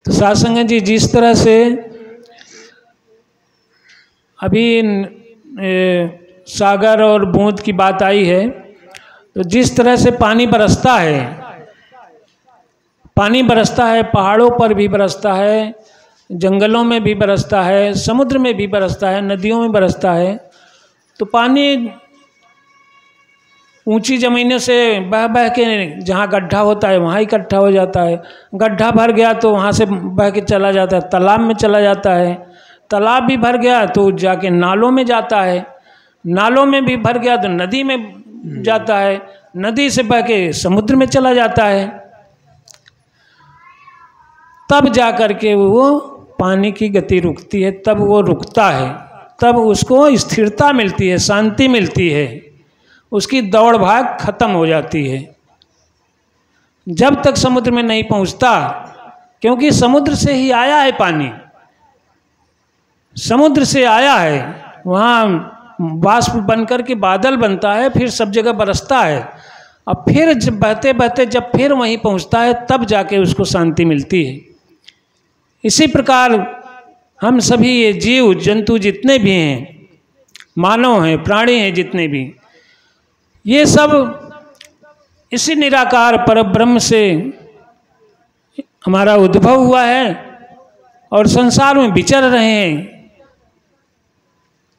तो साध संगत जी, जिस तरह से अभी सागर और बूंद की बात आई है, तो जिस तरह से पानी बरसता है, पानी बरसता है, पहाड़ों पर भी बरसता है, जंगलों में भी बरसता है, समुद्र में भी बरसता है, नदियों में बरसता है। तो पानी ऊंची ज़मीनों से बह बह के जहाँ गड्ढा होता है वहाँ इकट्ठा हो जाता है। गड्ढा भर गया तो वहाँ से बह के चला जाता है, तालाब में चला जाता है। तालाब भी भर गया तो जाके नालों में जाता है, नालों में भी भर गया तो नदी में जाता है, नदी से बह के समुद्र में चला जाता है। तब जा कर के वो पानी की गति रुकती है, तब वो रुकता है, तब उसको स्थिरता मिलती है, शांति मिलती है, उसकी दौड़ भाग खत्म हो जाती है। जब तक समुद्र में नहीं पहुंचता, क्योंकि समुद्र से ही आया है पानी, समुद्र से आया है, वहाँ वाष्प बनकर के बादल बनता है, फिर सब जगह बरसता है, अब फिर जब बहते बहते जब फिर वहीं पहुंचता है तब जाके उसको शांति मिलती है। इसी प्रकार हम सभी ये जीव जंतु जितने भी हैं, मानव हैं, प्राणी हैं, जितने भी, ये सब इसी निराकार परब्रह्म से हमारा उद्भव हुआ है और संसार में विचर रहे हैं,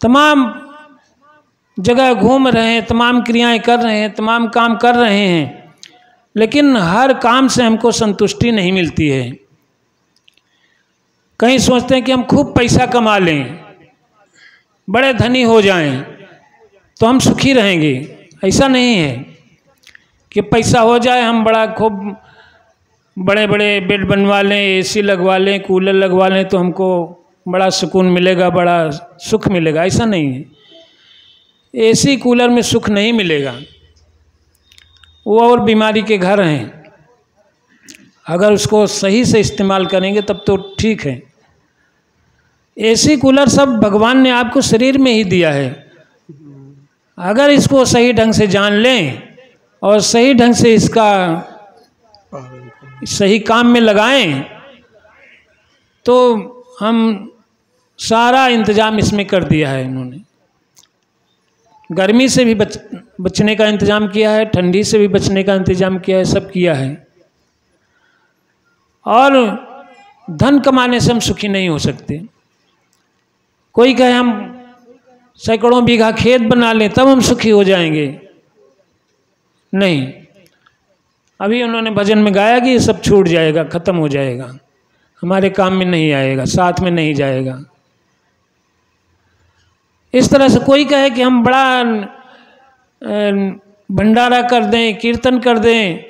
तमाम जगह घूम रहे हैं, तमाम क्रियाएं कर रहे हैं, तमाम काम कर रहे हैं, लेकिन हर काम से हमको संतुष्टि नहीं मिलती है। कहीं सोचते हैं कि हम खूब पैसा कमा लें, बड़े धनी हो जाएं तो हम सुखी रहेंगे। ऐसा नहीं है कि पैसा हो जाए, हम बड़ा खूब बड़े बड़े बेड बनवा लें, एसी लगवा लें, कूलर लगवा लें तो हमको बड़ा सुकून मिलेगा, बड़ा सुख मिलेगा। ऐसा नहीं है, एसी कूलर में सुख नहीं मिलेगा, वो और बीमारी के घर हैं। अगर उसको सही से इस्तेमाल करेंगे तब तो ठीक है। एसी कूलर सब भगवान ने आपको शरीर में ही दिया है, अगर इसको सही ढंग से जान लें और सही ढंग से इसका सही काम में लगाएं तो हम सारा इंतजाम इसमें कर दिया है। इन्होंने गर्मी से भी बचने का इंतजाम किया है, ठंडी से भी बचने का इंतजाम किया है, सब किया है। और धन कमाने से हम सुखी नहीं हो सकते। कोई कहे हम सैकड़ों बीघा खेत बना लें तब हम सुखी हो जाएंगे, नहीं। अभी उन्होंने भजन में गाया कि ये सब छूट जाएगा, खत्म हो जाएगा, हमारे काम में नहीं आएगा, साथ में नहीं जाएगा। इस तरह से कोई कहे कि हम बड़ा भंडारा कर दें, कीर्तन कर दें,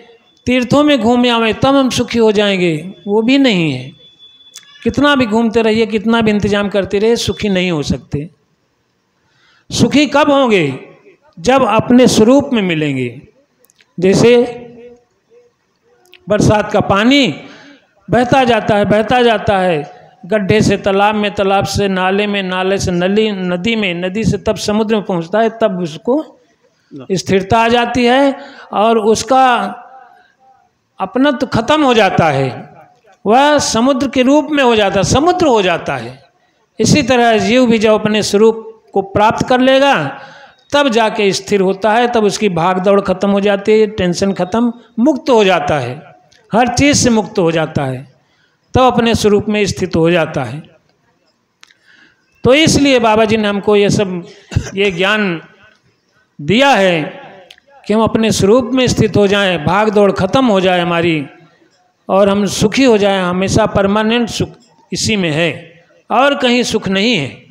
तीर्थों में घूम आवें तब हम सुखी हो जाएंगे, वो भी नहीं है। कितना भी घूमते रहिए, कितना भी इंतजाम करते रहिए, सुखी नहीं हो सकते। सुखी कब होंगे? जब अपने स्वरूप में मिलेंगे। जैसे बरसात का पानी बहता जाता है, बहता जाता है, गड्ढे से तालाब में, तालाब से नाले में, नाले से नदी में, नदी से तब समुद्र में पहुंचता है, तब उसको स्थिरता आ जाती है और उसका अपना तो खत्म हो जाता है, वह समुद्र के रूप में हो जाता है, समुद्र हो जाता है। इसी तरह जीव भी जब अपने स्वरूप को प्राप्त कर लेगा तब जाके स्थिर होता है, तब उसकी भाग दौड़ खत्म हो जाती है, टेंशन खत्म, मुक्त हो जाता है, हर चीज़ से मुक्त हो जाता है, तब अपने स्वरूप में स्थित हो जाता है। तो इसलिए बाबा जी ने हमको ये ज्ञान दिया है कि हम अपने स्वरूप में स्थित हो जाएं, भाग दौड़ खत्म हो जाए हमारी और हम सुखी हो जाएं। हमेशा परमानेंट सुख इसी में है और कहीं सुख नहीं है।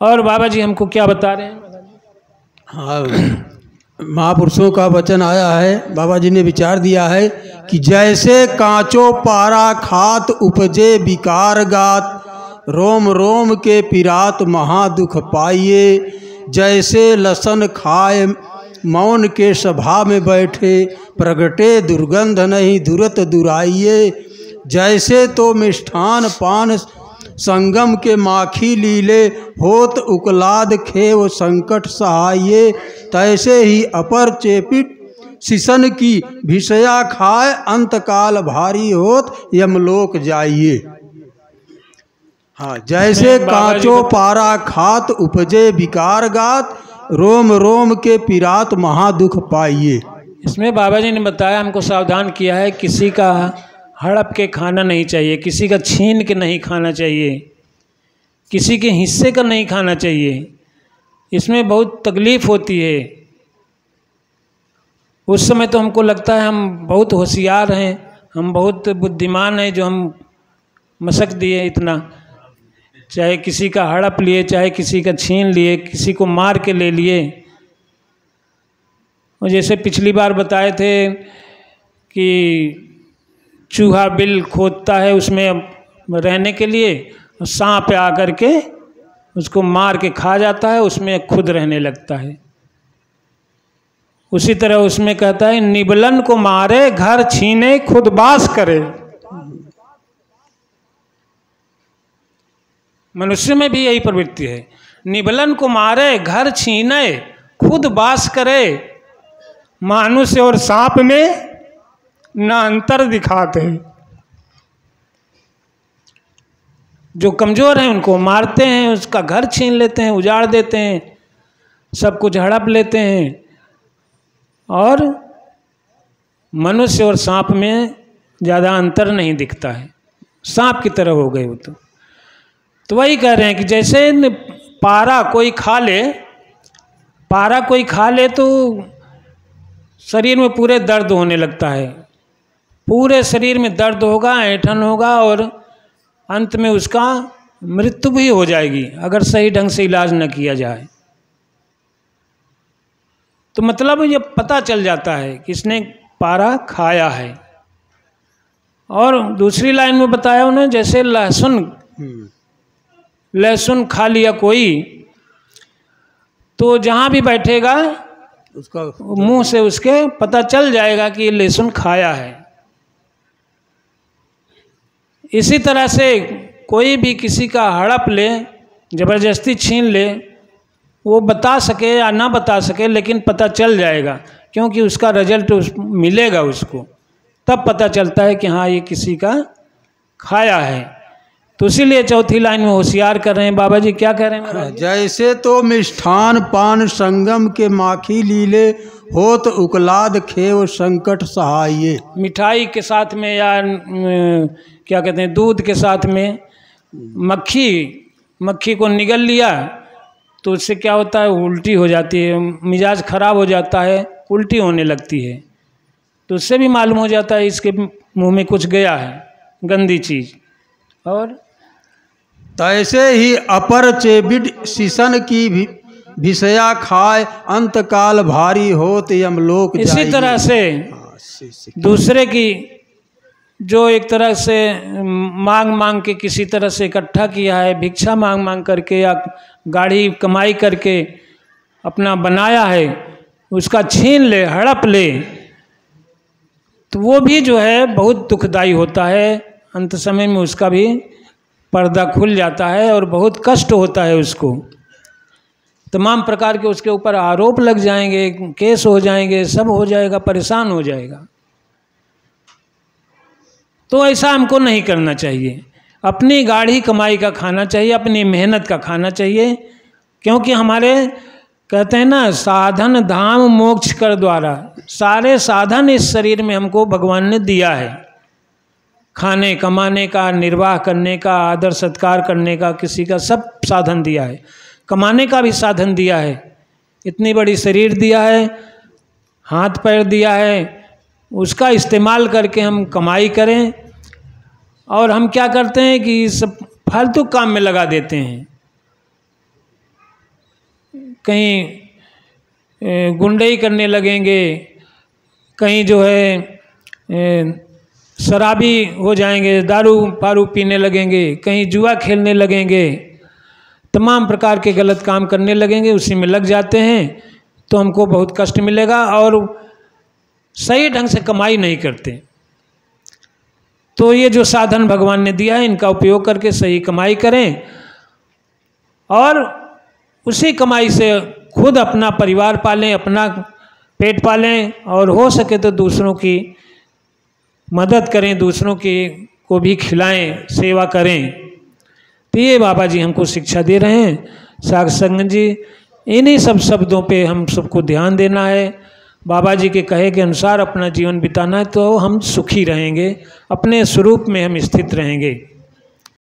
और बाबा जी हमको क्या बता रहे हैं? हाँ, महापुरुषों का वचन आया है, बाबा जी ने विचार दिया है कि जैसे कांचो पारा खात उपजे विकार गात, रोम रोम के पिरात महादुख पाइए, जैसे लसन खाए मौन के सभा में बैठे, प्रगटे दुर्गंध नहीं दुरत दुराइए, जैसे तो मिष्ठान पान संगम के माखी लीले, होत उकलाद खेव संकट सहाये, तैसे ही अपर चेपित शीशन की भिषया खाए, अंतकाल भारी होत यमलोक जाइए। हाँ, जैसे कांचो पारा खात उपजे विकार गात, रोम रोम के पिरात महादुख पाइए। इसमें बाबा जी ने बताया, हमको सावधान किया है, किसी का हड़प के खाना नहीं चाहिए, किसी का छीन के नहीं खाना चाहिए, किसी के हिस्से का नहीं खाना चाहिए। इसमें बहुत तकलीफ़ होती है। उस समय तो हमको लगता है हम बहुत होशियार हैं, हम बहुत बुद्धिमान हैं, जो हम मशक दिए इतना, चाहे किसी का हड़प लिए, चाहे किसी का छीन लिए, किसी को मार के ले लिए। और जैसे पिछली बार बताए थे कि चूहा बिल खोदता है उसमें रहने के लिए, सांप आकर के उसको मार के खा जाता है, उसमें खुद रहने लगता है। उसी तरह उसमें कहता है, निबलन को मारे घर छीने खुद बास करे। मनुष्य में भी यही प्रवृत्ति है, निबलन को मारे घर छीने खुद बास करे, मानुष्य और सांप में ना अंतर दिखाते हैं। जो कमजोर हैं उनको मारते हैं, उसका घर छीन लेते हैं, उजाड़ देते हैं, सब कुछ हड़प लेते हैं, और मनुष्य और सांप में ज़्यादा अंतर नहीं दिखता है, सांप की तरह हो गए वो। तो वही कह रहे हैं कि जैसे पारा कोई खा ले, पारा कोई खा ले तो शरीर में पूरे दर्द होने लगता है, पूरे शरीर में दर्द होगा, ऐंठन होगा, और अंत में उसका मृत्यु भी हो जाएगी अगर सही ढंग से इलाज न किया जाए। तो मतलब ये पता चल जाता है कि इसने पारा खाया है। और दूसरी लाइन में बताया उन्होंने, जैसे लहसुन खा लिया कोई, तो जहाँ भी बैठेगा उसका मुंह से उसके पता चल जाएगा कि ये लहसुन खाया है। इसी तरह से कोई भी किसी का हड़प ले, ज़बरदस्ती छीन ले, वो बता सके या ना बता सके, लेकिन पता चल जाएगा, क्योंकि उसका रिजल्ट मिलेगा उसको, तब पता चलता है कि हाँ ये किसी का खाया है। तो इसीलिए चौथी लाइन में होशियार कर रहे हैं बाबा जी। क्या कह रहे हैं? जैसे तो मिष्ठान पान संगम के माखी लीले, होत उकलाद खेव संकट सहाये। मिठाई के साथ में या क्या कहते हैं, दूध के साथ में मक्खी को निगल लिया तो उससे क्या होता है, उल्टी हो जाती है, मिजाज खराब हो जाता है, उल्टी होने लगती है। तो उससे भी मालूम हो जाता है इसके मुंह में कुछ गया है, गंदी चीज़। और तैसे ही अपर चेबिड शीशन की भिषया खाए, अंतकाल भारी होत यमलोक जाइए। इसी तरह से दूसरे की जो एक तरह से मांग मांग के किसी तरह से इकट्ठा किया है, भिक्षा मांग मांग करके या गाढ़ी कमाई करके अपना बनाया है, उसका छीन ले, हड़प ले, तो वो भी जो है बहुत दुखदाई होता है। अंत समय में उसका भी पर्दा खुल जाता है और बहुत कष्ट होता है उसको। तमाम प्रकार के उसके ऊपर आरोप लग जाएंगे, केस हो जाएंगे, सब हो जाएगा, परेशान हो जाएगा। तो ऐसा हमको नहीं करना चाहिए। अपनी गाढ़ी कमाई का खाना चाहिए, अपनी मेहनत का खाना चाहिए, क्योंकि हमारे कहते हैं ना, साधन धाम मोक्ष कर द्वारा, सारे साधन इस शरीर में हमको भगवान ने दिया है। खाने कमाने का, निर्वाह करने का, आदर सत्कार करने का, किसी का सब साधन दिया है, कमाने का भी साधन दिया है। इतनी बड़ी शरीर दिया है, हाथ पैर दिया है, उसका इस्तेमाल करके हम कमाई करें। और हम क्या करते हैं कि सब फालतू काम में लगा देते हैं, कहीं गुंडई करने लगेंगे, कहीं जो है शराबी हो जाएंगे, दारू पारू पीने लगेंगे, कहीं जुआ खेलने लगेंगे, तमाम प्रकार के गलत काम करने लगेंगे, उसी में लग जाते हैं, तो हमको बहुत कष्ट मिलेगा और सही ढंग से कमाई नहीं करते। तो ये जो साधन भगवान ने दिया है, इनका उपयोग करके सही कमाई करें और उसी कमाई से खुद अपना परिवार पालें, अपना पेट पालें और हो सके तो दूसरों की मदद करें, दूसरों की को भी खिलाएं, सेवा करें। तो ये बाबा जी हमको शिक्षा दे रहे हैं। साध संगत जी, इन्हीं सब शब्दों पे हम सबको ध्यान देना है। बाबा जी के कहे के अनुसार अपना जीवन बिताना है तो हम सुखी रहेंगे, अपने स्वरूप में हम स्थित रहेंगे।